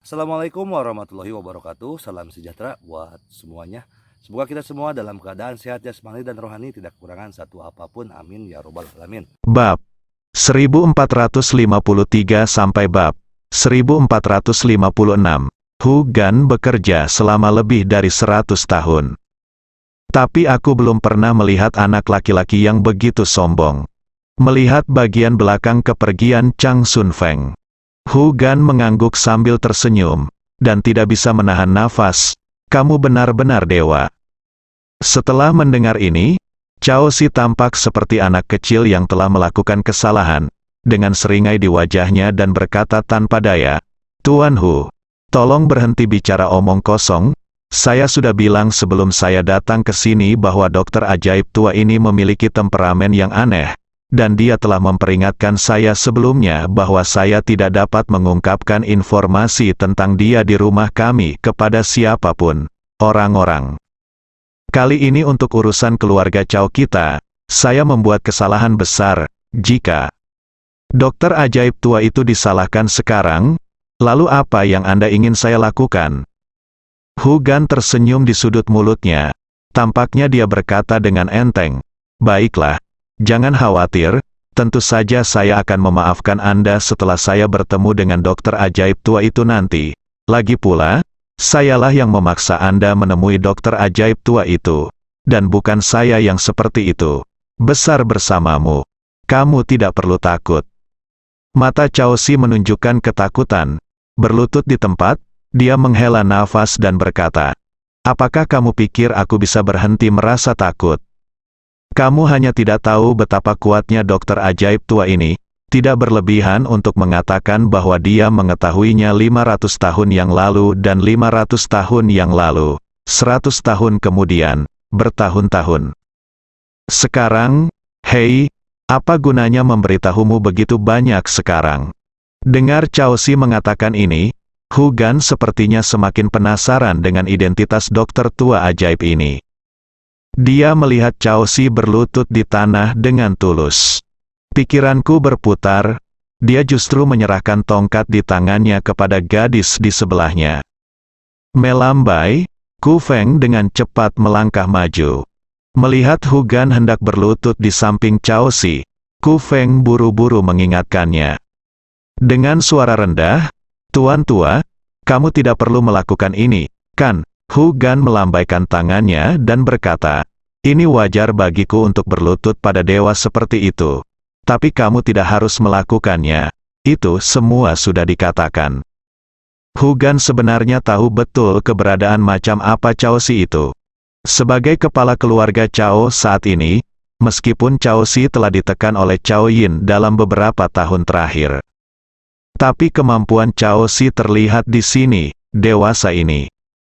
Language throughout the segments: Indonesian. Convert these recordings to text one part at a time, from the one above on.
Assalamualaikum warahmatullahi wabarakatuh. Salam sejahtera buat semuanya. Semoga kita semua dalam keadaan sehat jasmani dan rohani, tidak kekurangan satu apapun. Amin ya robbal alamin. Bab 1453 sampai bab 1456. Hu Gan bekerja selama lebih dari 100 tahun. Tapi aku belum pernah melihat anak laki-laki yang begitu sombong. Melihat bagian belakang kepergian Chang Sun Feng, Hu Gan mengangguk sambil tersenyum, dan tidak bisa menahan nafas. Kamu benar-benar dewa. Setelah mendengar ini, Cao Si tampak seperti anak kecil yang telah melakukan kesalahan, dengan seringai di wajahnya dan berkata tanpa daya, Tuan Hu, tolong berhenti bicara omong kosong. Saya sudah bilang sebelum saya datang ke sini bahwa dokter ajaib tua ini memiliki temperamen yang aneh. Dan dia telah memperingatkan saya sebelumnya bahwa saya tidak dapat mengungkapkan informasi tentang dia di rumah kami kepada siapapun, orang-orang. Kali ini untuk urusan keluarga Cao kita, saya membuat kesalahan besar. Jika dokter ajaib tua itu disalahkan sekarang, lalu apa yang Anda ingin saya lakukan? Hu Gan tersenyum di sudut mulutnya. Tampaknya dia berkata dengan enteng, baiklah. Jangan khawatir, tentu saja saya akan memaafkan Anda setelah saya bertemu dengan dokter ajaib tua itu nanti. Lagi pula, sayalah yang memaksa Anda menemui dokter ajaib tua itu. Dan bukan saya yang seperti itu. Besar bersamamu. Kamu tidak perlu takut. Mata Cao Si menunjukkan ketakutan. Berlutut di tempat, dia menghela nafas dan berkata, apakah kamu pikir aku bisa berhenti merasa takut? Kamu hanya tidak tahu betapa kuatnya dokter ajaib tua ini, tidak berlebihan untuk mengatakan bahwa dia mengetahuinya 500 tahun yang lalu dan 500 tahun yang lalu, 100 tahun kemudian, bertahun-tahun. Sekarang, hei, apa gunanya memberitahumu begitu banyak sekarang? Dengar Cao Si mengatakan ini, Hu Gan sepertinya semakin penasaran dengan identitas dokter tua ajaib ini. Dia melihat Cao Si berlutut di tanah dengan tulus. Pikiranku berputar, dia justru menyerahkan tongkat di tangannya kepada gadis di sebelahnya. Melambai, Ku Feng dengan cepat melangkah maju. Melihat Hu Gan hendak berlutut di samping Cao Si, Ku Feng buru-buru mengingatkannya. Dengan suara rendah, Tuan tua, kamu tidak perlu melakukan ini, kan? Hu Gan melambaikan tangannya dan berkata, ini wajar bagiku untuk berlutut pada dewa seperti itu. Tapi kamu tidak harus melakukannya. Itu semua sudah dikatakan. Hu Gan sebenarnya tahu betul keberadaan macam apa Cao Si itu. Sebagai kepala keluarga Cao saat ini, meskipun Cao Si telah ditekan oleh Cao Yin dalam beberapa tahun terakhir. Tapi kemampuan Cao Si terlihat di sini, dewasa ini.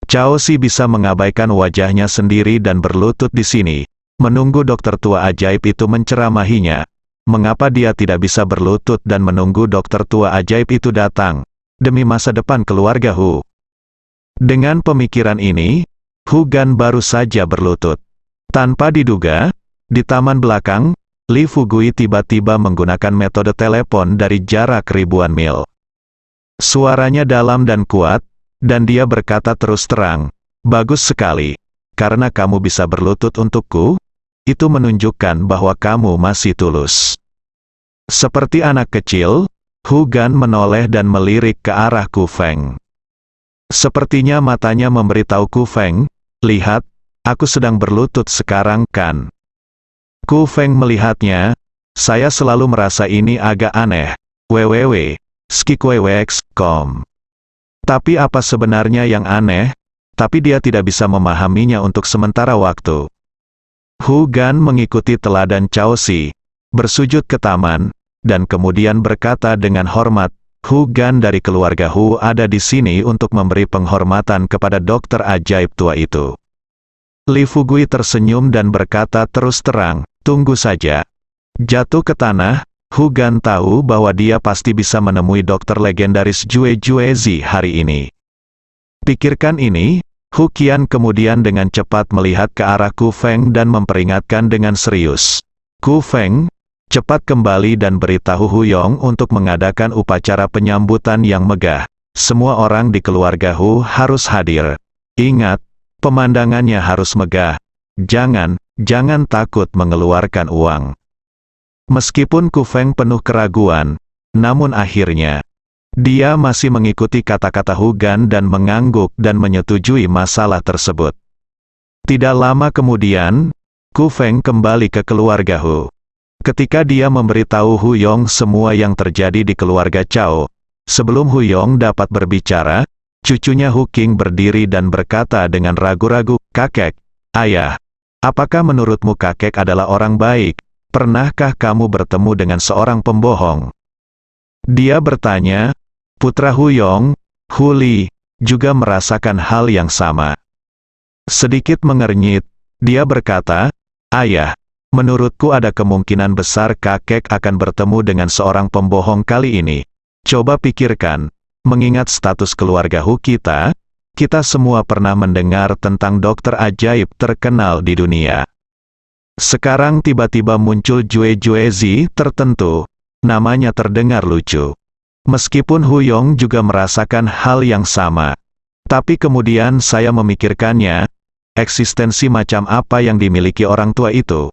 Cao Si bisa mengabaikan wajahnya sendiri dan berlutut di sini, menunggu dokter tua ajaib itu menceramahinya. Mengapa dia tidak bisa berlutut dan menunggu dokter tua ajaib itu datang, demi masa depan keluarga Hu? Dengan pemikiran ini, Hu Gan baru saja berlutut. Tanpa diduga, di taman belakang, Li Fugui tiba-tiba menggunakan metode telepon dari jarak ribuan mil. Suaranya dalam dan kuat, dan dia berkata terus terang, bagus sekali, karena kamu bisa berlutut untukku, itu menunjukkan bahwa kamu masih tulus. Seperti anak kecil, Hu Gan menoleh dan melirik ke arah Ku Feng. Sepertinya matanya memberitahu Ku Feng, lihat, aku sedang berlutut sekarang kan? Ku Feng melihatnya, saya selalu merasa ini agak aneh, www.skikwewex.com. Tapi apa sebenarnya yang aneh? Tapi dia tidak bisa memahaminya untuk sementara waktu. Hu Gan mengikuti teladan Cao Si, bersujud ke taman, dan kemudian berkata dengan hormat, Hu Gan dari keluarga Hu ada di sini untuk memberi penghormatan kepada dokter ajaib tua itu. Li Fugui tersenyum dan berkata terus terang, tunggu saja. Jatuh ke tanah, Hu Gan tahu bahwa dia pasti bisa menemui dokter legendaris Jue Juezi hari ini. Pikirkan ini, Hu Qian kemudian dengan cepat melihat ke arah Ku Feng dan memperingatkan dengan serius. Ku Feng, cepat kembali dan beritahu Hu Yong untuk mengadakan upacara penyambutan yang megah. Semua orang di keluarga Hu harus hadir. Ingat, pemandangannya harus megah. Jangan takut mengeluarkan uang. Meskipun Ku Feng penuh keraguan, namun akhirnya, dia masih mengikuti kata-kata Hu Gan dan mengangguk dan menyetujui masalah tersebut. Tidak lama kemudian, Ku Feng kembali ke keluarga Hu. Ketika dia memberitahu Hu Yong semua yang terjadi di keluarga Cao, sebelum Hu Yong dapat berbicara, cucunya Hu Qing berdiri dan berkata dengan ragu-ragu, "Kakek, ayah, apakah menurutmu kakek adalah orang baik? Pernahkah kamu bertemu dengan seorang pembohong?" Dia bertanya. Putra Hu Yong, Hu Li, juga merasakan hal yang sama. Sedikit mengernyit, dia berkata, "Ayah, menurutku ada kemungkinan besar kakek akan bertemu dengan seorang pembohong kali ini. Coba pikirkan, mengingat status keluarga Hu kita semua pernah mendengar tentang dokter ajaib terkenal di dunia. Sekarang tiba-tiba muncul Jue Juezi tertentu, namanya terdengar lucu." Meskipun Hu Yong juga merasakan hal yang sama. Tapi kemudian saya memikirkannya, eksistensi macam apa yang dimiliki orang tua itu.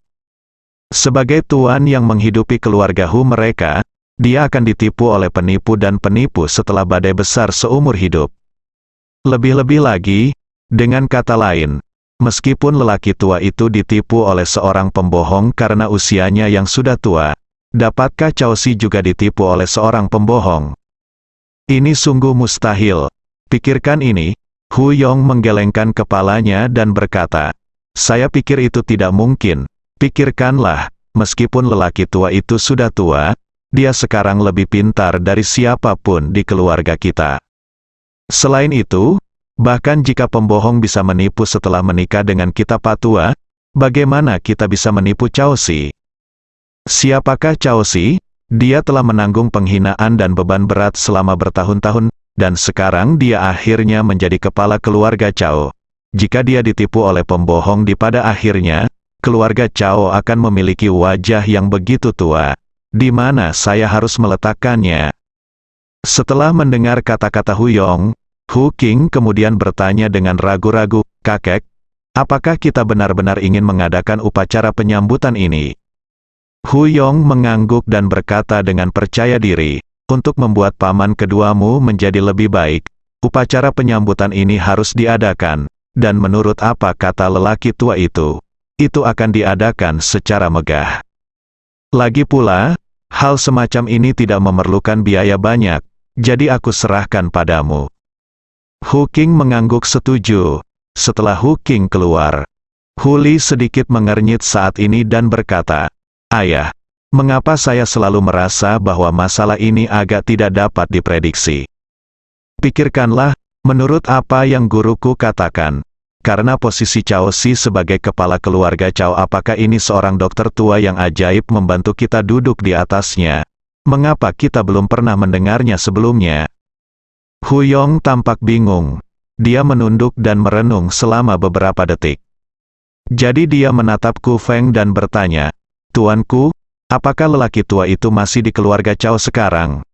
Sebagai tuan yang menghidupi keluarga Hu mereka, dia akan ditipu oleh penipu dan penipu setelah badai besar seumur hidup. Lebih-lebih lagi, dengan kata lain, meskipun lelaki tua itu ditipu oleh seorang pembohong karena usianya yang sudah tua, dapatkah Cao Si juga ditipu oleh seorang pembohong? Ini sungguh mustahil. Pikirkan ini. Hu Yong menggelengkan kepalanya dan berkata, "Saya pikir itu tidak mungkin. Pikirkanlah, meskipun lelaki tua itu sudah tua, dia sekarang lebih pintar dari siapapun di keluarga kita. Selain itu, bahkan jika pembohong bisa menipu setelah menikah dengan kita patua, bagaimana kita bisa menipu Cao Si? Siapakah Cao Si? Dia telah menanggung penghinaan dan beban berat selama bertahun-tahun, dan sekarang dia akhirnya menjadi kepala keluarga Cao. Jika dia ditipu oleh pembohong pada akhirnya, keluarga Cao akan memiliki wajah yang begitu tua. Di mana saya harus meletakkannya?" Setelah mendengar kata-kata Hu Yong, Hu Qing kemudian bertanya dengan ragu-ragu, "Kakek, apakah kita benar-benar ingin mengadakan upacara penyambutan ini?" Hu Yong mengangguk dan berkata dengan percaya diri, "Untuk membuat paman keduamu menjadi lebih baik, upacara penyambutan ini harus diadakan, dan menurut apa kata lelaki tua itu akan diadakan secara megah. Lagi pula, hal semacam ini tidak memerlukan biaya banyak, jadi aku serahkan padamu." Hu Qing mengangguk setuju. Setelah Hu Qing keluar, Hu Li sedikit mengernyit saat ini dan berkata, "Ayah, mengapa saya selalu merasa bahwa masalah ini agak tidak dapat diprediksi? Pikirkanlah, menurut apa yang guruku katakan, karena posisi Cao Si sebagai kepala keluarga Cao, apakah ini seorang dokter tua yang ajaib membantu kita duduk di atasnya? Mengapa kita belum pernah mendengarnya sebelumnya?" Hu Yong tampak bingung. Dia menunduk dan merenung selama beberapa detik. Jadi dia menatap Ku Feng dan bertanya, "Tuanku, apakah lelaki tua itu masih di keluarga Cao sekarang?"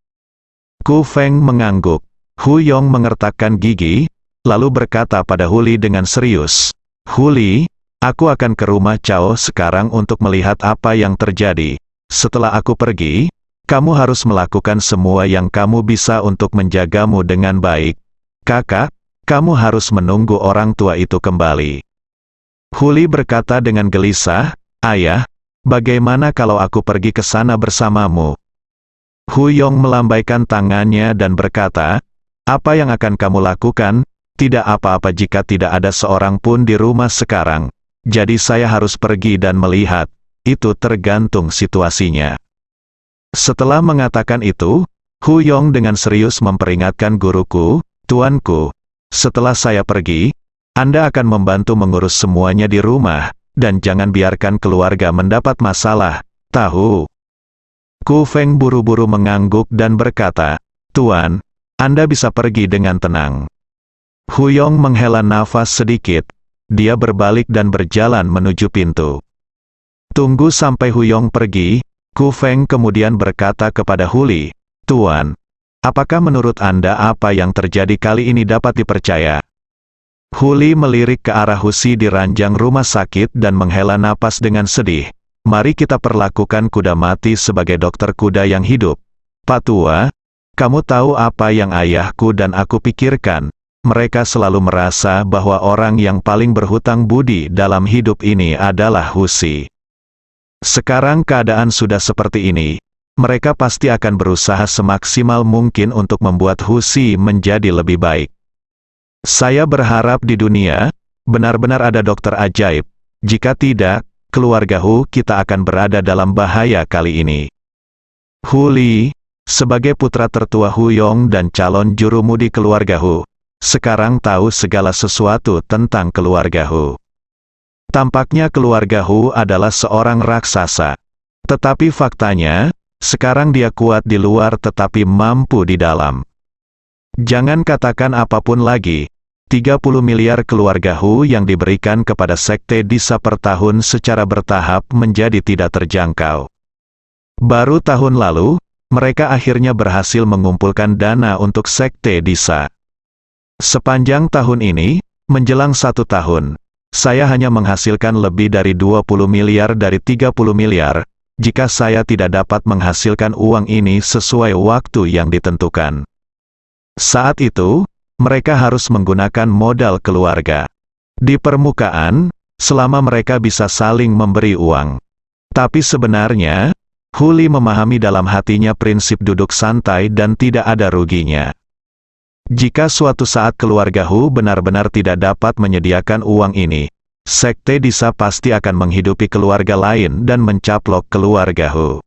Ku Feng mengangguk. Hu Yong mengertakkan gigi, lalu berkata pada Hu Li dengan serius, "Hu Li, aku akan ke rumah Cao sekarang untuk melihat apa yang terjadi. Setelah aku pergi, kamu harus melakukan semua yang kamu bisa untuk menjagamu dengan baik. Kakak, kamu harus menunggu orang tua itu kembali." Hu Li berkata dengan gelisah, "Ayah, bagaimana kalau aku pergi ke sana bersamamu?" Hu Yong melambaikan tangannya dan berkata, "Apa yang akan kamu lakukan? Tidak apa-apa jika tidak ada seorang pun di rumah sekarang. Jadi saya harus pergi dan melihat. Itu tergantung situasinya." Setelah mengatakan itu, Hu Yong dengan serius memperingatkan guruku, "Tuanku, setelah saya pergi, Anda akan membantu mengurus semuanya di rumah, dan jangan biarkan keluarga mendapat masalah, tahu?" Ku Feng buru-buru mengangguk dan berkata, "Tuan, Anda bisa pergi dengan tenang." Hu Yong menghela nafas sedikit. Dia berbalik dan berjalan menuju pintu. Tunggu sampai Hu Yong pergi, Ku Feng kemudian berkata kepada Hu Li, "Tuan, Apakah menurut Anda apa yang terjadi kali ini dapat dipercaya? Huli melirik ke arah Husi di ranjang rumah sakit dan menghela napas dengan sedih. Mari kita perlakukan kuda mati sebagai dokter kuda yang hidup. Pak Tua, kamu tahu apa yang ayahku dan aku pikirkan? Mereka selalu merasa bahwa orang yang paling berhutang budi dalam hidup ini adalah Husi. Sekarang keadaan sudah seperti ini. Mereka pasti akan berusaha semaksimal mungkin untuk membuat Husi menjadi lebih baik. Saya berharap di dunia benar-benar ada dokter ajaib. Jika tidak, keluarga Hu kita akan berada dalam bahaya kali ini. Huli, sebagai putra tertua Hu Yong dan calon jurumudi keluarga Hu, sekarang tahu segala sesuatu tentang keluarga Hu. Tampaknya keluarga Hu adalah seorang raksasa. Tetapi faktanya, sekarang dia kuat di luar tetapi mampu di dalam. Jangan katakan apapun lagi. 30 miliar keluarga Hu yang diberikan kepada sekte Disa per tahun secara bertahap menjadi tidak terjangkau. Baru tahun lalu, mereka akhirnya berhasil mengumpulkan dana untuk sekte Disa. Sepanjang tahun ini, menjelang 1 tahun, saya hanya menghasilkan lebih dari 20 miliar dari 30 miliar, jika saya tidak dapat menghasilkan uang ini sesuai waktu yang ditentukan. Saat itu, mereka harus menggunakan modal keluarga. Di permukaan, selama mereka bisa saling memberi uang. Tapi sebenarnya, Huli memahami dalam hatinya prinsip duduk santai dan tidak ada ruginya. Jika suatu saat keluarga Hu benar-benar tidak dapat menyediakan uang ini, sekte Disa pasti akan menghidupi keluarga lain dan mencaplok keluarga Hu.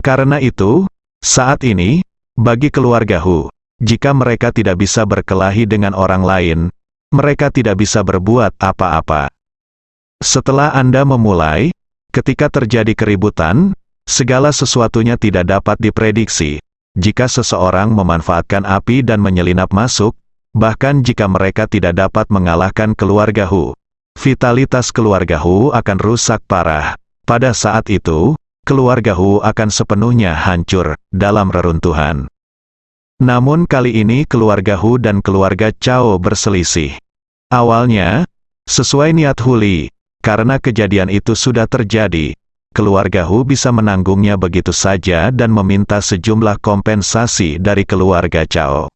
Karena itu, saat ini, bagi keluarga Hu, jika mereka tidak bisa berkelahi dengan orang lain, mereka tidak bisa berbuat apa-apa. Setelah Anda memulai, ketika terjadi keributan, segala sesuatunya tidak dapat diprediksi. Jika seseorang memanfaatkan api dan menyelinap masuk, bahkan jika mereka tidak dapat mengalahkan keluarga Hu, vitalitas keluarga Hu akan rusak parah. Pada saat itu, keluarga Hu akan sepenuhnya hancur dalam reruntuhan. Namun kali ini keluarga Hu dan keluarga Chao berselisih. Awalnya, sesuai niat Huli, karena kejadian itu sudah terjadi, keluarga Hu bisa menanggungnya begitu saja dan meminta sejumlah kompensasi dari keluarga Chao.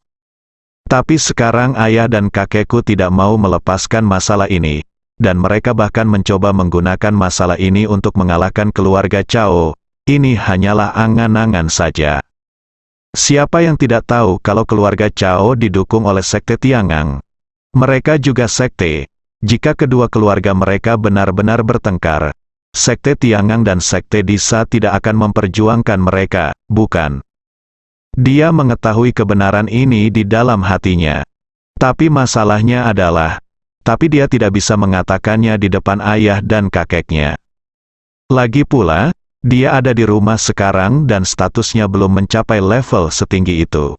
Tapi sekarang ayah dan kakekku tidak mau melepaskan masalah ini, dan mereka bahkan mencoba menggunakan masalah ini untuk mengalahkan keluarga Chao. Ini hanyalah angan-angan saja. Siapa yang tidak tahu kalau keluarga Chao didukung oleh sekte Tiangang? Mereka juga sekte. Jika kedua keluarga mereka benar-benar bertengkar, sekte Tiangang dan sekte Disa tidak akan memperjuangkan mereka, bukan? Dia mengetahui kebenaran ini di dalam hatinya. Tapi masalahnya adalah, tapi dia tidak bisa mengatakannya di depan ayah dan kakeknya. Lagi pula, dia ada di rumah sekarang dan statusnya belum mencapai level setinggi itu.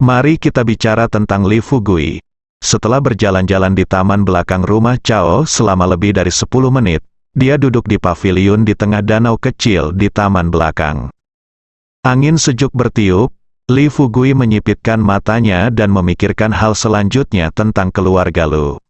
Mari kita bicara tentang Li Fugui. Setelah berjalan-jalan di taman belakang rumah Chao selama lebih dari 10 menit, dia duduk di paviliun di tengah danau kecil di taman belakang. Angin sejuk bertiup, Li Fugui menyipitkan matanya dan memikirkan hal selanjutnya tentang keluarga Lu.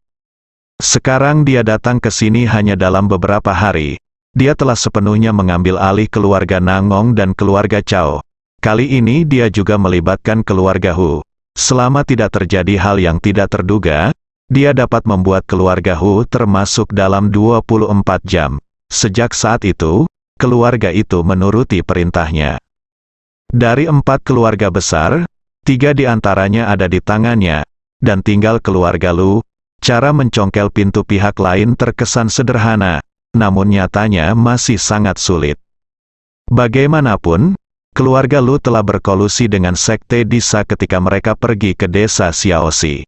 Sekarang dia datang ke sini hanya dalam beberapa hari. Dia telah sepenuhnya mengambil alih keluarga Nangong dan keluarga Chao. Kali ini dia juga melibatkan keluarga Hu. Selama tidak terjadi hal yang tidak terduga, dia dapat membuat keluarga Hu termasuk dalam 24 jam. Sejak saat itu, keluarga itu menuruti perintahnya. Dari 4 keluarga besar, 3 di antaranya ada di tangannya, dan tinggal keluarga Lu. Cara mencongkel pintu pihak lain terkesan sederhana, namun nyatanya masih sangat sulit. Bagaimanapun, keluarga Lu telah berkolusi dengan sekte Disa ketika mereka pergi ke desa Xiaoxi.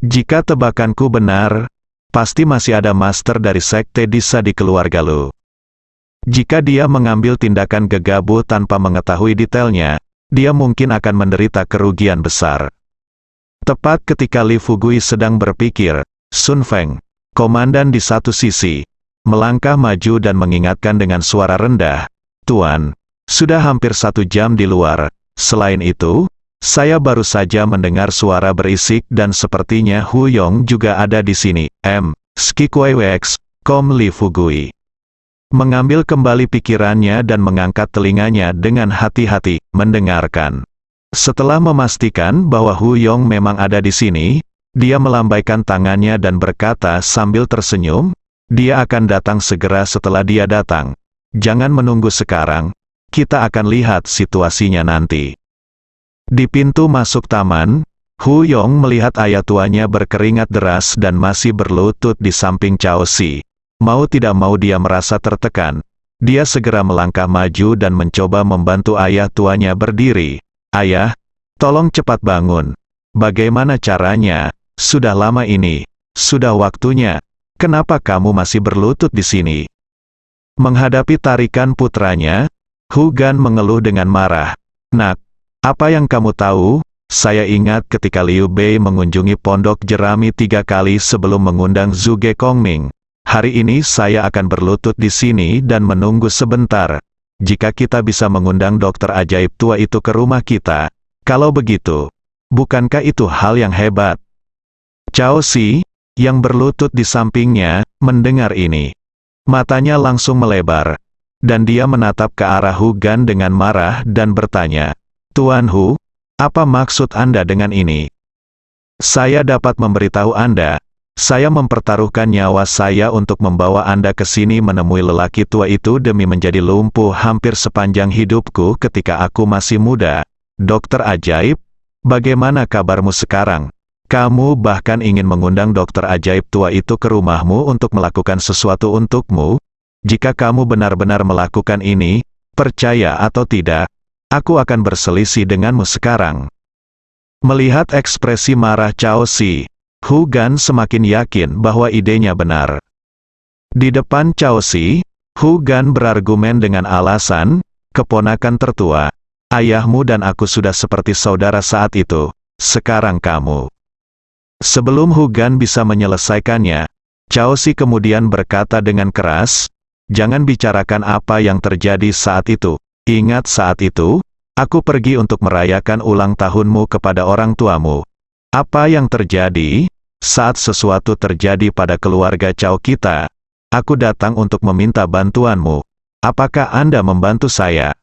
Jika tebakanku benar, pasti masih ada master dari sekte Disa di keluarga Lu. Jika dia mengambil tindakan gegabah tanpa mengetahui detailnya, dia mungkin akan menderita kerugian besar. Tepat ketika Li Fugui sedang berpikir, Sun Feng, komandan di satu sisi, melangkah maju dan mengingatkan dengan suara rendah, "Tuan, sudah hampir 1 jam di luar, Selain itu, saya baru saja mendengar suara berisik dan sepertinya Hu Yong juga ada di sini. Skikwewex, Kom Li Fugui. Mengambil kembali pikirannya dan mengangkat telinganya dengan hati-hati, mendengarkan. Setelah memastikan bahwa Hu Yong memang ada di sini, dia melambaikan tangannya dan berkata sambil tersenyum, dia akan datang segera setelah dia datang. Jangan menunggu sekarang, kita akan lihat situasinya nanti. Di pintu masuk taman, Hu Yong melihat ayah tuanya berkeringat deras dan masih berlutut di samping Cao Si. Mau tidak mau dia merasa tertekan. Dia segera melangkah maju dan mencoba membantu ayah tuanya berdiri. Ayah, tolong cepat bangun. Bagaimana caranya? Sudah lama ini. Sudah waktunya. Kenapa kamu masih berlutut di sini? Menghadapi tarikan putranya, Hu Gan mengeluh dengan marah. Nak, apa yang kamu tahu? Saya ingat ketika Liu Bei mengunjungi pondok jerami 3 kali sebelum mengundang Zhu Ge Kongming. Hari ini saya akan berlutut di sini dan menunggu sebentar. Jika kita bisa mengundang dokter ajaib tua itu ke rumah kita. Kalau begitu, bukankah itu hal yang hebat? Cao Si, yang berlutut di sampingnya, mendengar ini. Matanya langsung melebar. Dan dia menatap ke arah Hu Gan dengan marah dan bertanya, Tuan Hu, apa maksud Anda dengan ini? Saya dapat memberitahu Anda, saya mempertaruhkan nyawa saya untuk membawa Anda ke sini menemui lelaki tua itu demi menjadi lumpuh hampir sepanjang hidupku ketika aku masih muda. Dokter ajaib, bagaimana kabarmu sekarang? Kamu bahkan ingin mengundang dokter ajaib tua itu ke rumahmu untuk melakukan sesuatu untukmu? Jika kamu benar-benar melakukan ini, percaya atau tidak, aku akan berselisih denganmu sekarang. Melihat ekspresi marah Cao Si, Hu Gan semakin yakin bahwa idenya benar. Di depan Cao Si, Hu Gan berargumen dengan alasan, keponakan tertua, ayahmu dan aku sudah seperti saudara saat itu, sekarang kamu. Sebelum Hu Gan bisa menyelesaikannya, Cao Si kemudian berkata dengan keras, jangan bicarakan apa yang terjadi saat itu. Ingat saat itu, aku pergi untuk merayakan ulang tahunmu kepada orang tuamu. Apa yang terjadi? Saat sesuatu terjadi pada keluarga Cao kita, aku datang untuk meminta bantuanmu. Apakah Anda membantu saya?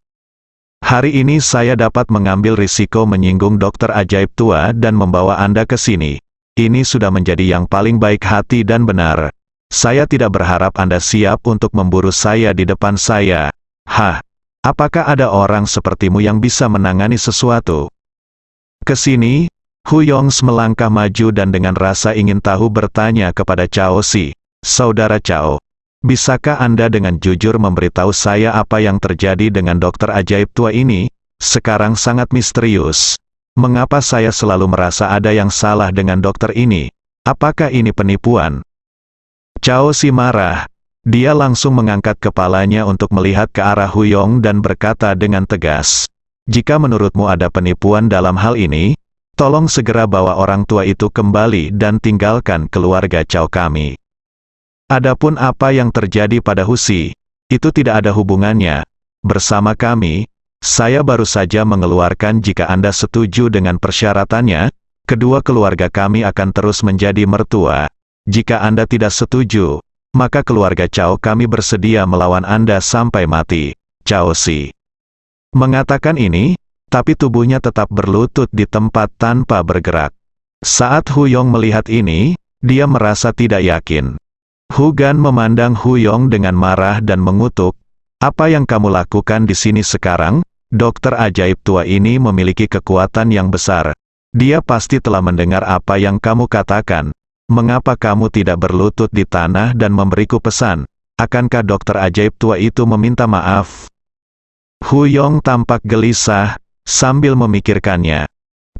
Hari ini saya dapat mengambil risiko menyinggung dokter ajaib tua dan membawa Anda ke sini. Ini sudah menjadi yang paling baik hati dan benar. Saya tidak berharap Anda siap untuk memburu saya di depan saya. Hah? Apakah ada orang sepertimu yang bisa menangani sesuatu? Kesini, Hu Yongs melangkah maju dan dengan rasa ingin tahu bertanya kepada Cao Si, Saudara Cao, bisakah Anda dengan jujur memberitahu saya apa yang terjadi dengan dokter ajaib tua ini? Sekarang sangat misterius. Mengapa saya selalu merasa ada yang salah dengan dokter ini? Apakah ini penipuan? Cao Si marah. Dia langsung mengangkat kepalanya untuk melihat ke arah Hu Yong dan berkata dengan tegas, jika menurutmu ada penipuan dalam hal ini, tolong segera bawa orang tua itu kembali dan tinggalkan keluarga Cao kami. Adapun apa yang terjadi pada Hu Si, itu tidak ada hubungannya. Bersama kami, saya baru saja mengeluarkan jika Anda setuju dengan persyaratannya, kedua keluarga kami akan terus menjadi mertua. Jika Anda tidak setuju, maka keluarga Cao kami bersedia melawan Anda sampai mati. Cao Si mengatakan ini, tapi tubuhnya tetap berlutut di tempat tanpa bergerak. Saat Hu Yong melihat ini, dia merasa tidak yakin. Hu Gan memandang Hu Yong dengan marah dan mengutuk, apa yang kamu lakukan di sini sekarang? Dokter ajaib tua ini memiliki kekuatan yang besar. Dia pasti telah mendengar apa yang kamu katakan. Mengapa kamu tidak berlutut di tanah dan memberiku pesan? Akankah dokter ajaib tua itu meminta maaf? Hu Yong tampak gelisah, sambil memikirkannya.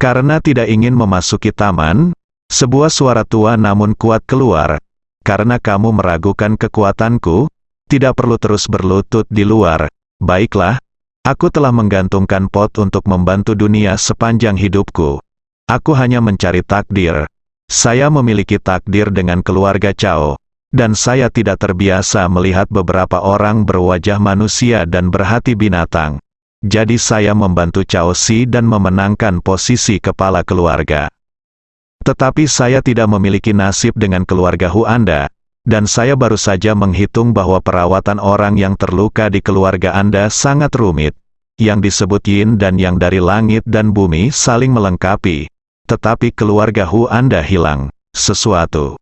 Karena tidak ingin memasuki taman, sebuah suara tua namun kuat keluar. Karena kamu meragukan kekuatanku, tidak perlu terus berlutut di luar. Baiklah, aku telah menggantungkan pot untuk membantu dunia sepanjang hidupku. Aku hanya mencari takdir. Saya memiliki takdir dengan keluarga Cao, dan saya tidak terbiasa melihat beberapa orang berwajah manusia dan berhati binatang. jadi saya membantu Chao Si dan memenangkan posisi kepala keluarga. Tetapi saya tidak memiliki nasib dengan keluarga Hu Anda, dan saya baru saja menghitung bahwa perawatan orang yang terluka di keluarga Anda sangat rumit, yang disebut yin dan yang dari langit dan bumi saling melengkapi, tetapi keluarga Hu Anda hilang sesuatu.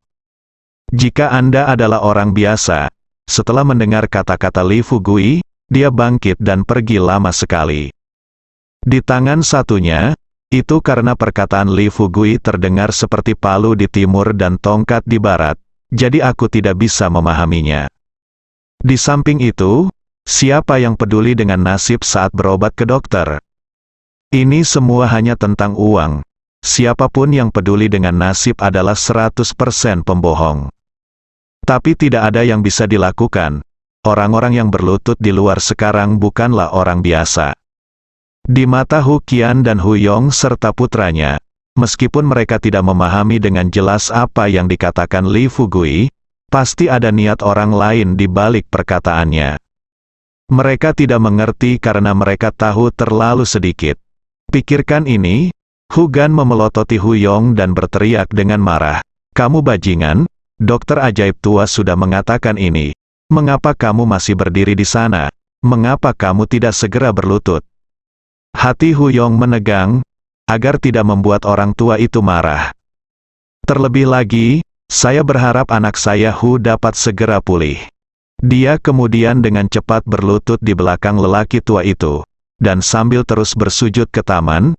Jika Anda adalah orang biasa, setelah mendengar kata-kata Li Fugui, dia bangkit dan pergi lama sekali. Di tangan satunya, itu karena perkataan Li Fugui terdengar seperti palu di timur dan tongkat di barat, jadi aku tidak bisa memahaminya. Di samping itu, siapa yang peduli dengan nasib saat berobat ke dokter? Ini semua hanya tentang uang. Siapapun yang peduli dengan nasib adalah 100% pembohong. Tapi tidak ada yang bisa dilakukan. Orang-orang yang berlutut di luar sekarang bukanlah orang biasa. Di mata Hu Qian dan Hu Yong serta putranya, meskipun mereka tidak memahami dengan jelas apa yang dikatakan Li Fugui, pasti ada niat orang lain di balik perkataannya. Mereka tidak mengerti karena mereka tahu terlalu sedikit. Pikirkan ini. Hu Gan memelototi Hu Yong dan berteriak dengan marah. Kamu bajingan, dokter ajaib tua sudah mengatakan ini. Mengapa kamu masih berdiri di sana? Mengapa kamu tidak segera berlutut? Hati Hu Yong menegang, agar tidak membuat orang tua itu marah. Terlebih lagi, saya berharap anak saya Hu dapat segera pulih. Dia kemudian dengan cepat berlutut di belakang lelaki tua itu, dan sambil terus bersujud ke taman,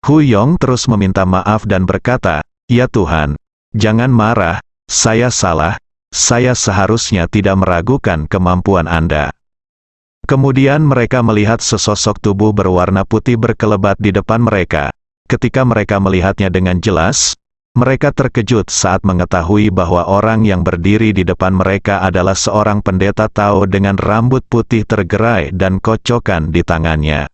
Hu Yong terus meminta maaf dan berkata, "Ya Tuhan, jangan marah, saya salah, saya seharusnya tidak meragukan kemampuan Anda." Kemudian mereka melihat sesosok tubuh berwarna putih berkelebat di depan mereka. Ketika mereka melihatnya dengan jelas, mereka terkejut saat mengetahui bahwa orang yang berdiri di depan mereka adalah seorang pendeta Tao dengan rambut putih tergerai dan kocokan di tangannya.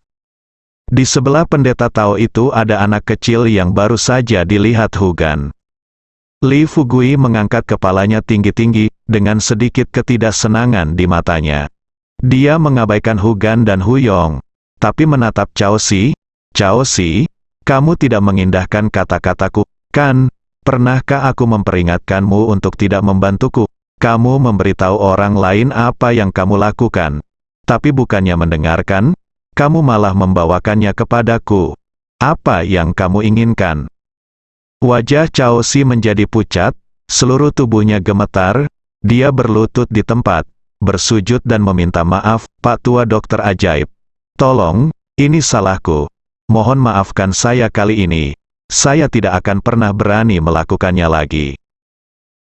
Di sebelah pendeta Tao itu ada anak kecil yang baru saja dilihat Hu Gan. Li Fugui mengangkat kepalanya tinggi-tinggi, dengan sedikit ketidaksenangan di matanya. Dia mengabaikan Hu Gan dan Hu Yong, tapi menatap Chao Si. "Chao Si, kamu tidak mengindahkan kata-kataku, kan? Pernahkah aku memperingatkanmu untuk tidak membantuku? Kamu memberitahu orang lain apa yang kamu lakukan, tapi bukannya mendengarkan, kamu malah membawakannya kepadaku. Apa yang kamu inginkan?" Wajah Chao Si menjadi pucat, seluruh tubuhnya gemetar, dia berlutut di tempat, bersujud dan meminta maaf, "Pak Tua Dokter Ajaib. Tolong, ini salahku. Mohon maafkan saya kali ini. Saya tidak akan pernah berani melakukannya lagi."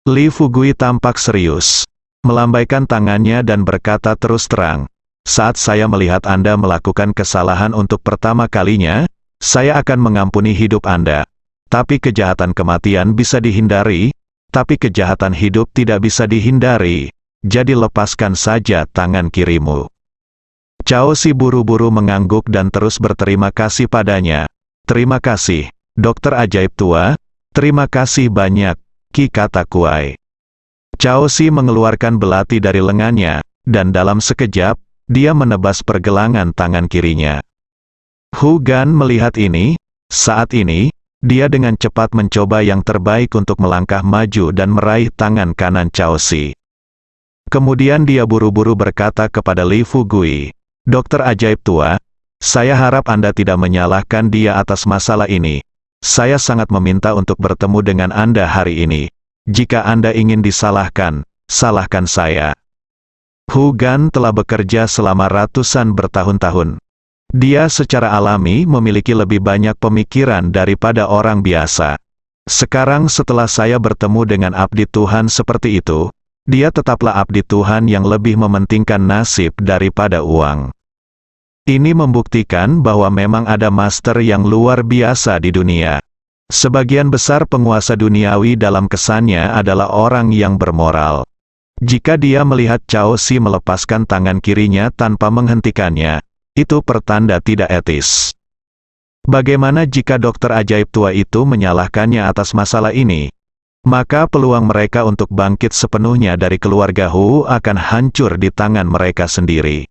Li Fugui tampak serius, melambaikan tangannya dan berkata terus terang, "Saat saya melihat Anda melakukan kesalahan untuk pertama kalinya, saya akan mengampuni hidup Anda. Tapi kejahatan kematian bisa dihindari, tapi kejahatan hidup tidak bisa dihindari. Jadi lepaskan saja tangan kirimu." Chao Si buru-buru mengangguk dan terus berterima kasih padanya. "Terima kasih, dokter ajaib tua, terima kasih banyak, Ki," kata Kuai. Chao Si mengeluarkan belati dari lengannya, dan dalam sekejap, dia menebas pergelangan tangan kirinya. Hu Gan melihat ini. Saat ini, dia dengan cepat mencoba yang terbaik untuk melangkah maju dan meraih tangan kanan Chao Si. Kemudian dia buru-buru berkata kepada Li Fugui, "Dokter ajaib tua, saya harap Anda tidak menyalahkan dia atas masalah ini. Saya sangat meminta untuk bertemu dengan Anda hari ini. Jika Anda ingin disalahkan, salahkan saya." Hu Gan telah bekerja selama ratusan bertahun-tahun. Dia secara alami memiliki lebih banyak pemikiran daripada orang biasa. Sekarang setelah saya bertemu dengan abdi Tuhan seperti itu, dia tetaplah abdi Tuhan yang lebih mementingkan nasib daripada uang. Ini membuktikan bahwa memang ada master yang luar biasa di dunia. Sebagian besar penguasa duniawi dalam kesannya adalah orang yang bermoral. Jika dia melihat Chao Si melepaskan tangan kirinya tanpa menghentikannya, itu pertanda tidak etis. Bagaimana jika dokter ajaib tua itu menyalahkannya atas masalah ini? Maka peluang mereka untuk bangkit sepenuhnya dari keluarga Hu akan hancur di tangan mereka sendiri.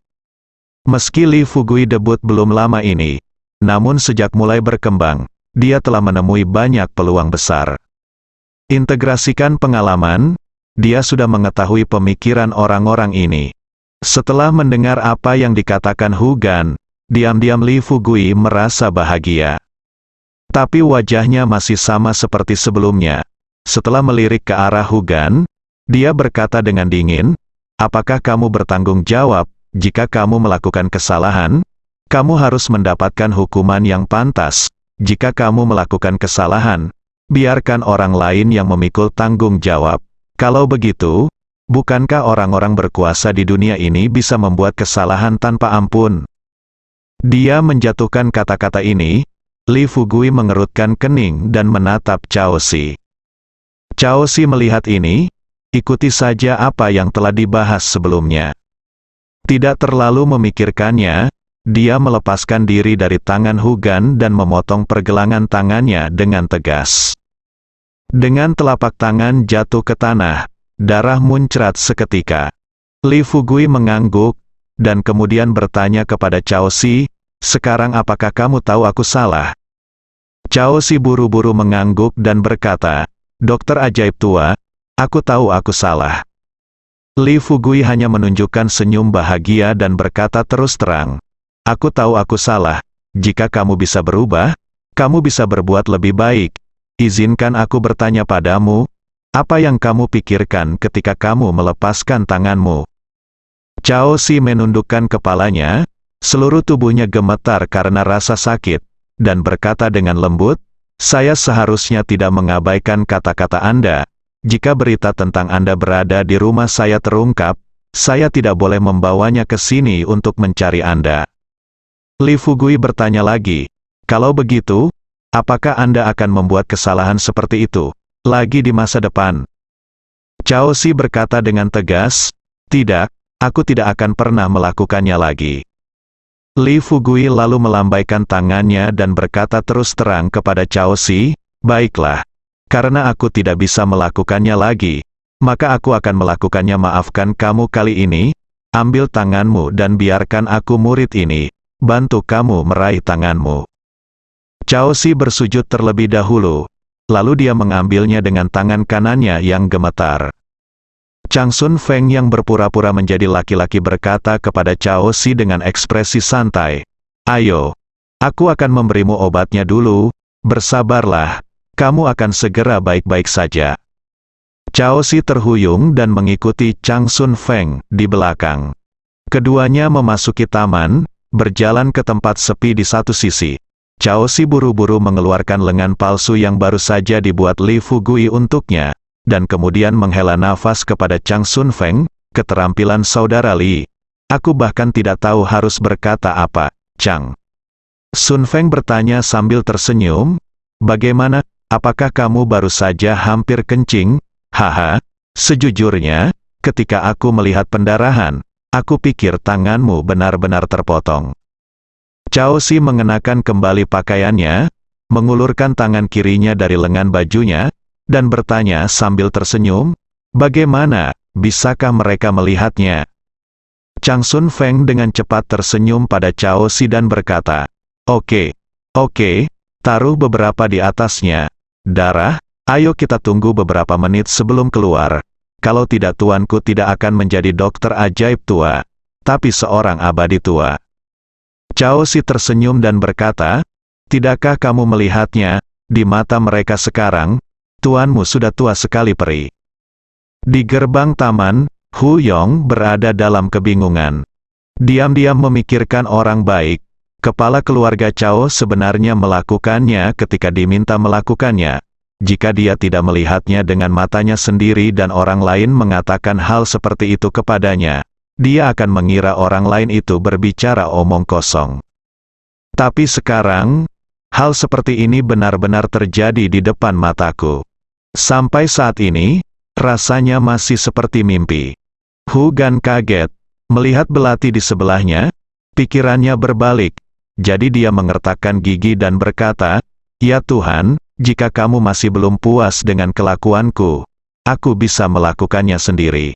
Meski Li Fugui debut belum lama ini, namun sejak mulai berkembang, dia telah menemui banyak peluang besar. Integrasikan pengalaman, dia sudah mengetahui pemikiran orang-orang ini. Setelah mendengar apa yang dikatakan Hu Gan, diam-diam Li Fugui merasa bahagia. Tapi wajahnya masih sama seperti sebelumnya. Setelah melirik ke arah Hu Gan, dia berkata dengan dingin, "Apakah kamu bertanggung jawab jika kamu melakukan kesalahan? Kamu harus mendapatkan hukuman yang pantas. Jika kamu melakukan kesalahan, biarkan orang lain yang memikul tanggung jawab. Kalau begitu, bukankah orang-orang berkuasa di dunia ini bisa membuat kesalahan tanpa ampun?" Dia menjatuhkan kata-kata ini. Li Fugui mengerutkan kening dan menatap Cao Si. Cao Si melihat ini, ikuti saja apa yang telah dibahas sebelumnya. Tidak terlalu memikirkannya, dia melepaskan diri dari tangan Hu Gan dan memotong pergelangan tangannya dengan tegas. Dengan telapak tangan jatuh ke tanah, darah muncrat seketika. Li Fugui mengangguk, dan kemudian bertanya kepada Cao Si, "Sekarang apakah kamu tahu aku salah?" Cao Si buru-buru mengangguk dan berkata, "Dokter ajaib tua, aku tahu aku salah." Li Fugui hanya menunjukkan senyum bahagia dan berkata terus terang, "Aku tahu aku salah. Jika kamu bisa berubah, kamu bisa berbuat lebih baik. Izinkan aku bertanya padamu, apa yang kamu pikirkan ketika kamu melepaskan tanganmu?" Cao Si menundukkan kepalanya, seluruh tubuhnya gemetar karena rasa sakit, dan berkata dengan lembut, "Saya seharusnya tidak mengabaikan kata-kata Anda. Jika berita tentang Anda berada di rumah saya terungkap, saya tidak boleh membawanya ke sini untuk mencari Anda." Li Fugui bertanya lagi, "Kalau begitu, apakah Anda akan membuat kesalahan seperti itu lagi di masa depan?" Cao Si berkata dengan tegas, "Tidak, aku tidak akan pernah melakukannya lagi." Li Fugui lalu melambaikan tangannya dan berkata terus terang kepada Cao Si, "Baiklah. Karena aku tidak bisa melakukannya lagi, maka aku akan melakukannya. Maafkan kamu kali ini, ambil tanganmu dan biarkan aku murid ini bantu kamu meraih tanganmu." Cao Si bersujud terlebih dahulu, lalu dia mengambilnya dengan tangan kanannya yang gemetar. Chang Sun Feng yang berpura-pura menjadi laki-laki berkata kepada Cao Si dengan ekspresi santai, "Ayo, aku akan memberimu obatnya dulu, bersabarlah, kamu akan segera baik-baik saja." Cao Si terhuyung dan mengikuti Chang Sun Feng di belakang. Keduanya memasuki taman, berjalan ke tempat sepi di satu sisi. Cao Si buru-buru mengeluarkan lengan palsu yang baru saja dibuat Li Fugui untuknya, dan kemudian menghela nafas kepada Chang Sun Feng, "Keterampilan saudara Li. Aku bahkan tidak tahu harus berkata apa, Chang." Sun Feng bertanya sambil tersenyum, "Bagaimana, apakah kamu baru saja hampir kencing?" "Haha, sejujurnya, ketika aku melihat pendarahan, aku pikir tanganmu benar-benar terpotong." Cao Si mengenakan kembali pakaiannya, mengulurkan tangan kirinya dari lengan bajunya, dan bertanya sambil tersenyum, "Bagaimana, bisakah mereka melihatnya?" Chang Sun Feng dengan cepat tersenyum pada Cao Si dan berkata, Oke, taruh beberapa di atasnya. Darah, ayo kita tunggu beberapa menit sebelum keluar. Kalau tidak tuanku tidak akan menjadi dokter ajaib tua, tapi seorang abadi tua." Cao Si tersenyum dan berkata, "Tidakkah kamu melihatnya, di mata mereka sekarang, tuanmu sudah tua sekali peri." Di gerbang taman, Hu Yong berada dalam kebingungan. Diam-diam memikirkan orang baik. Kepala keluarga Cao sebenarnya melakukannya ketika diminta melakukannya. Jika dia tidak melihatnya dengan matanya sendiri dan orang lain mengatakan hal seperti itu kepadanya, dia akan mengira orang lain itu berbicara omong kosong. Tapi sekarang, hal seperti ini benar-benar terjadi di depan mataku. Sampai saat ini, rasanya masih seperti mimpi. Hu Gan kaget, melihat belati di sebelahnya, pikirannya berbalik, jadi dia mengertakkan gigi dan berkata, "Ya Tuhan, jika kamu masih belum puas dengan kelakuanku, aku bisa melakukannya sendiri."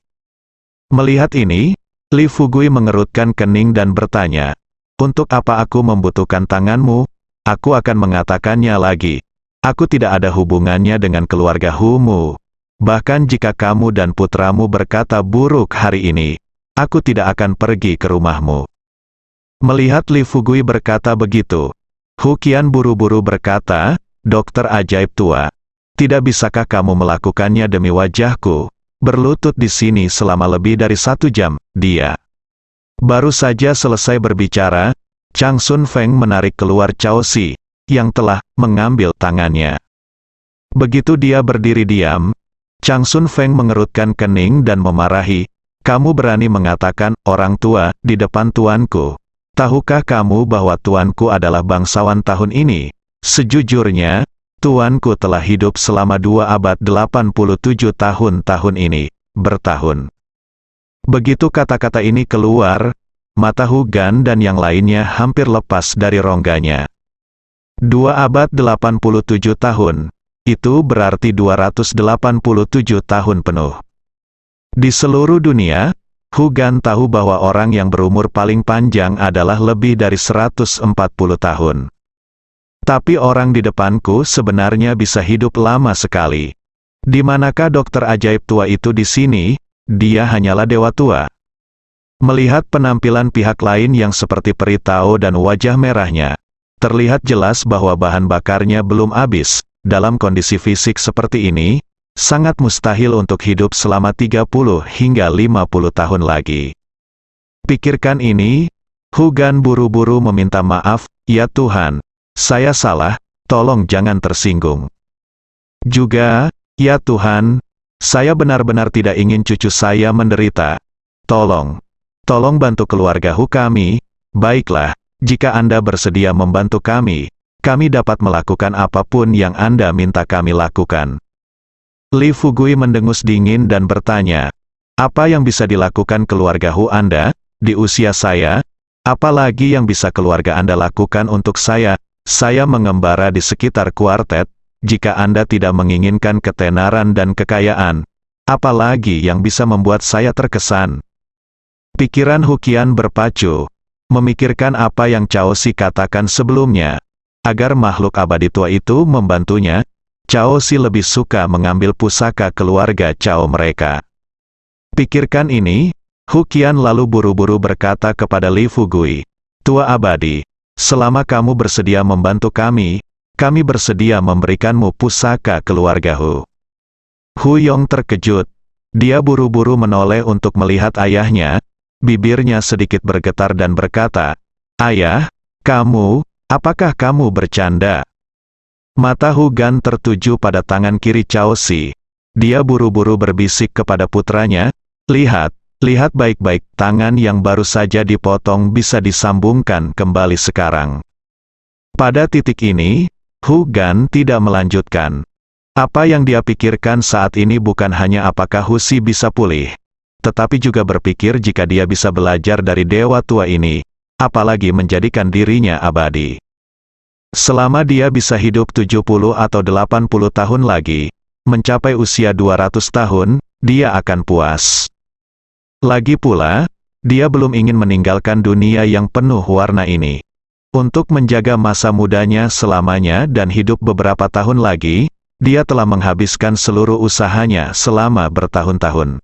Melihat ini, Li Fugui mengerutkan kening dan bertanya, "Untuk apa aku membutuhkan tanganmu? Aku akan mengatakannya lagi. Aku tidak ada hubungannya dengan keluarga Humu. Bahkan jika kamu dan putramu berkata buruk hari ini, aku tidak akan pergi ke rumahmu." Melihat Li Fugui berkata begitu, Hu Qian buru-buru berkata, "Dokter ajaib tua, tidak bisakah kamu melakukannya demi wajahku? Berlutut di sini selama lebih dari 1 jam." Dia baru saja selesai berbicara, Chang Sun Feng menarik keluar Cao Si, yang telah mengambil tangannya. Begitu dia berdiri diam, Chang Sun Feng mengerutkan kening dan memarahi, "Kamu berani mengatakan orang tua di depan tuanku? Tahukah kamu bahwa tuanku adalah bangsawan tahun ini? Sejujurnya, tuanku telah hidup selama 2 abad 87 tahun ini, bertahun." Begitu kata-kata ini keluar, mata Hu Gan dan yang lainnya hampir lepas dari rongganya. 2 abad 87 tahun, itu berarti 287 tahun penuh. Di seluruh dunia, Hu Gan tahu bahwa orang yang berumur paling panjang adalah lebih dari 140 tahun. Tapi orang di depanku sebenarnya bisa hidup lama sekali. Di manakah dokter ajaib tua itu di sini? Dia hanyalah dewa tua. Melihat penampilan pihak lain yang seperti peri Tao dan wajah merahnya, terlihat jelas bahwa bahan bakarnya belum habis. Dalam kondisi fisik seperti ini, sangat mustahil untuk hidup selama 30 hingga 50 tahun lagi. Pikirkan ini, Hu Gan buru-buru meminta maaf, "Ya Tuhan, saya salah, tolong jangan tersinggung. Juga, ya Tuhan, saya benar-benar tidak ingin cucu saya menderita. Tolong bantu keluarga Hu kami. Baiklah, jika Anda bersedia membantu kami dapat melakukan apapun yang Anda minta kami lakukan." Li Fugui mendengus dingin dan bertanya, "Apa yang bisa dilakukan keluarga Hu Anda, di usia saya? Apalagi yang bisa keluarga Anda lakukan untuk saya? Saya mengembara di sekitar kuartet. Jika Anda tidak menginginkan ketenaran dan kekayaan, apalagi yang bisa membuat saya terkesan?" Pikiran Hu Qian berpacu, memikirkan apa yang Cao Si katakan sebelumnya. Agar makhluk abadi tua itu membantunya, Cao Si lebih suka mengambil pusaka keluarga Cao mereka. Pikirkan ini, Hu Qian lalu buru-buru berkata kepada Li Fugui, "Tua abadi, selama kamu bersedia membantu kami bersedia memberikanmu pusaka keluarga Hu." Hu Yong terkejut. Dia buru-buru menoleh untuk melihat ayahnya, bibirnya sedikit bergetar dan berkata, "Ayah, apakah kamu bercanda?" Mata Hu Gan tertuju pada tangan kiri Cao Si. Dia buru-buru berbisik kepada putranya, lihat baik-baik, tangan yang baru saja dipotong bisa disambungkan kembali sekarang." Pada titik ini, Hu Gan tidak melanjutkan. Apa yang dia pikirkan saat ini bukan hanya apakah Hu Si bisa pulih, tetapi juga berpikir jika dia bisa belajar dari dewa tua ini, apalagi menjadikan dirinya abadi. Selama dia bisa hidup 70 atau 80 tahun lagi, mencapai usia 200 tahun, dia akan puas. Lagi pula, dia belum ingin meninggalkan dunia yang penuh warna ini. Untuk menjaga masa mudanya selamanya dan hidup beberapa tahun lagi, dia telah menghabiskan seluruh usahanya selama bertahun-tahun.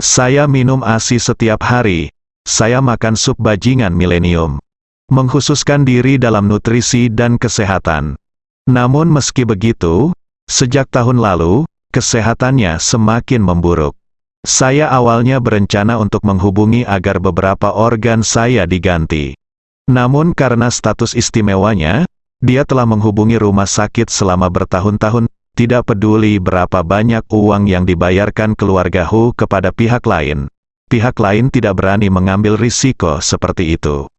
Saya minum ASI setiap hari, saya makan sup bajingan milenium. Mengkhususkan diri dalam nutrisi dan kesehatan. Namun meski begitu, sejak tahun lalu, kesehatannya semakin memburuk. Saya awalnya berencana untuk menghubungi agar beberapa organ saya diganti. Namun karena status istimewanya, dia telah menghubungi rumah sakit selama bertahun-tahun, tidak peduli berapa banyak uang yang dibayarkan keluarga Hu kepada pihak lain. Pihak lain tidak berani mengambil risiko seperti itu.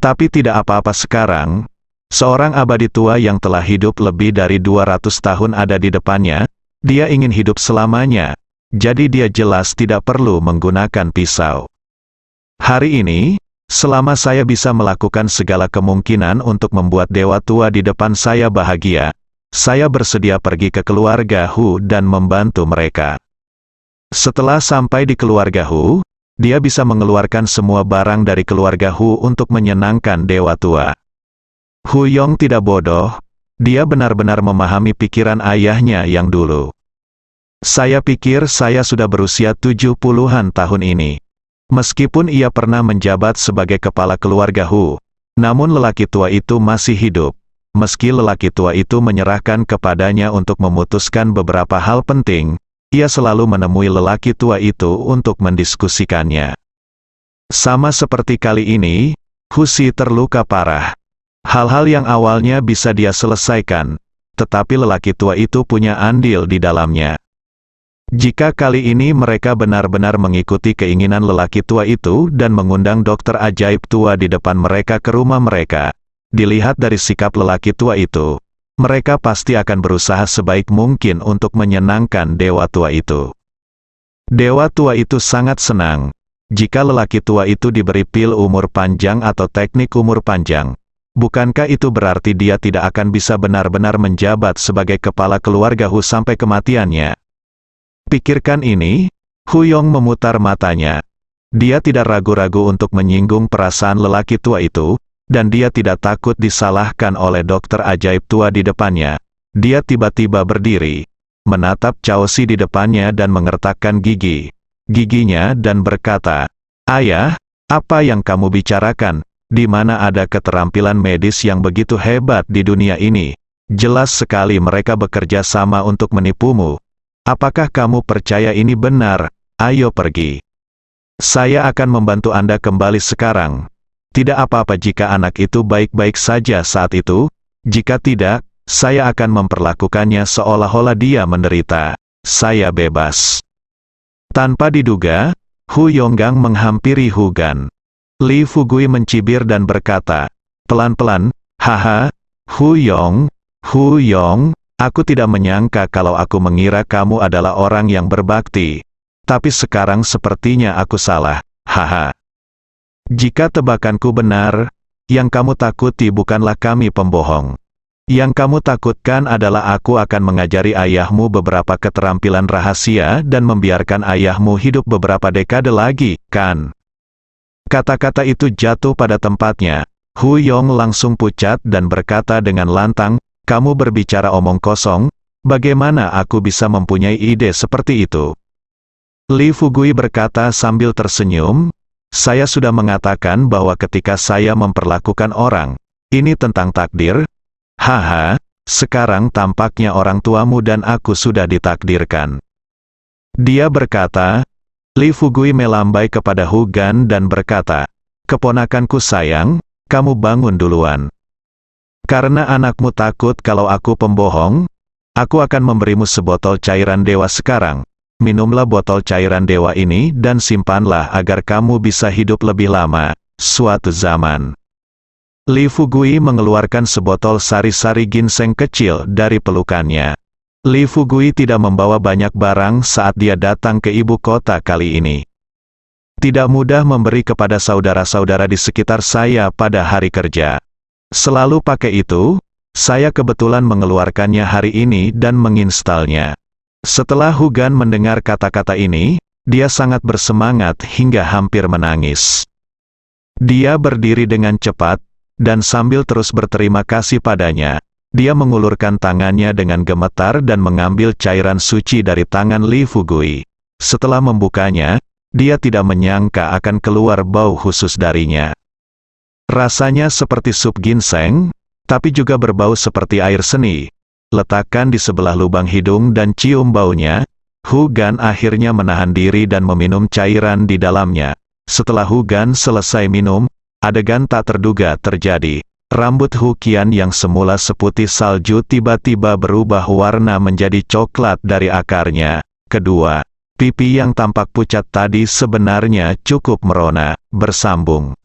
Tapi tidak apa-apa sekarang, seorang abadi tua yang telah hidup lebih dari 200 tahun ada di depannya, dia ingin hidup selamanya, jadi dia jelas tidak perlu menggunakan pisau. Hari ini, selama saya bisa melakukan segala kemungkinan untuk membuat dewa tua di depan saya bahagia, saya bersedia pergi ke keluarga Hu dan membantu mereka. Setelah sampai di keluarga Hu, dia bisa mengeluarkan semua barang dari keluarga Hu untuk menyenangkan dewa tua. Hu Yong tidak bodoh, dia benar-benar memahami pikiran ayahnya yang dulu. Saya pikir saya sudah berusia 70-an tahun ini. Meskipun ia pernah menjabat sebagai kepala keluarga Hu, namun lelaki tua itu masih hidup. Meski lelaki tua itu menyerahkan kepadanya untuk memutuskan beberapa hal penting, ia selalu menemui lelaki tua itu untuk mendiskusikannya. Sama seperti kali ini, Hu Si terluka parah. Hal-hal yang awalnya bisa dia selesaikan, tetapi lelaki tua itu punya andil di dalamnya. Jika kali ini mereka benar-benar mengikuti keinginan lelaki tua itu dan mengundang dokter ajaib tua di depan mereka ke rumah mereka, dilihat dari sikap lelaki tua itu, mereka pasti akan berusaha sebaik mungkin untuk menyenangkan dewa tua itu. Dewa tua itu sangat senang jika lelaki tua itu diberi pil umur panjang atau teknik umur panjang. Bukankah itu berarti dia tidak akan bisa benar-benar menjabat sebagai kepala keluarga Hu sampai kematiannya? Pikirkan ini, Hu Yong memutar matanya. Dia tidak ragu-ragu untuk menyinggung perasaan lelaki tua itu, dan dia tidak takut disalahkan oleh dokter ajaib tua di depannya. Dia tiba-tiba berdiri, menatap Cao Si di depannya dan mengertakkan giginya dan berkata, "Ayah, apa yang kamu bicarakan? Di mana ada keterampilan medis yang begitu hebat di dunia ini? Jelas sekali mereka bekerja sama untuk menipumu. Apakah kamu percaya ini benar? Ayo pergi. Saya akan membantu Anda kembali sekarang. Tidak apa-apa jika anak itu baik-baik saja saat itu. Jika tidak, saya akan memperlakukannya seolah-olah dia menderita. Saya bebas." Tanpa diduga, Hu Yonggang menghampiri Hu Gan. Li Fugui mencibir dan berkata, pelan-pelan, "Haha, Hu Yong, aku tidak menyangka kalau aku mengira kamu adalah orang yang berbakti. Tapi sekarang sepertinya aku salah, haha. Jika tebakanku benar, yang kamu takuti bukanlah kami pembohong. Yang kamu takutkan adalah aku akan mengajari ayahmu beberapa keterampilan rahasia dan membiarkan ayahmu hidup beberapa dekade lagi, kan?" Kata-kata itu jatuh pada tempatnya. Hu Yong langsung pucat dan berkata dengan lantang, "Kamu berbicara omong kosong, bagaimana aku bisa mempunyai ide seperti itu?" Li Fugui berkata sambil tersenyum, "Saya sudah mengatakan bahwa ketika saya memperlakukan orang, ini tentang takdir. Haha, sekarang tampaknya orang tuamu dan aku sudah ditakdirkan." Dia berkata, Li Fugui melambai kepada Hu Gan dan berkata, "Keponakanku sayang, kamu bangun duluan. Karena anakmu takut kalau aku pembohong, aku akan memberimu sebotol cairan dewa sekarang. Minumlah botol cairan dewa ini dan simpanlah agar kamu bisa hidup lebih lama, suatu zaman." Li Fugui mengeluarkan sebotol sari-sari ginseng kecil dari pelukannya. Li Fugui tidak membawa banyak barang saat dia datang ke ibu kota kali ini. Tidak mudah memberi kepada saudara-saudara di sekitar saya pada hari kerja. Selalu pakai itu, saya kebetulan mengeluarkannya hari ini dan menginstalnya. Setelah Hu Gan mendengar kata-kata ini, dia sangat bersemangat hingga hampir menangis. Dia berdiri dengan cepat, dan sambil terus berterima kasih padanya, dia mengulurkan tangannya dengan gemetar dan mengambil cairan suci dari tangan Li Fugui. Setelah membukanya, dia tidak menyangka akan keluar bau khusus darinya. Rasanya seperti sup ginseng, tapi juga berbau seperti air seni. Letakkan di sebelah lubang hidung dan cium baunya. Hu Gan akhirnya menahan diri dan meminum cairan di dalamnya. Setelah Hu Gan selesai minum, adegan tak terduga terjadi. Rambut Hu Qian yang semula seputih salju tiba-tiba berubah warna menjadi coklat dari akarnya. Kedua, pipi yang tampak pucat tadi sebenarnya cukup merona, bersambung.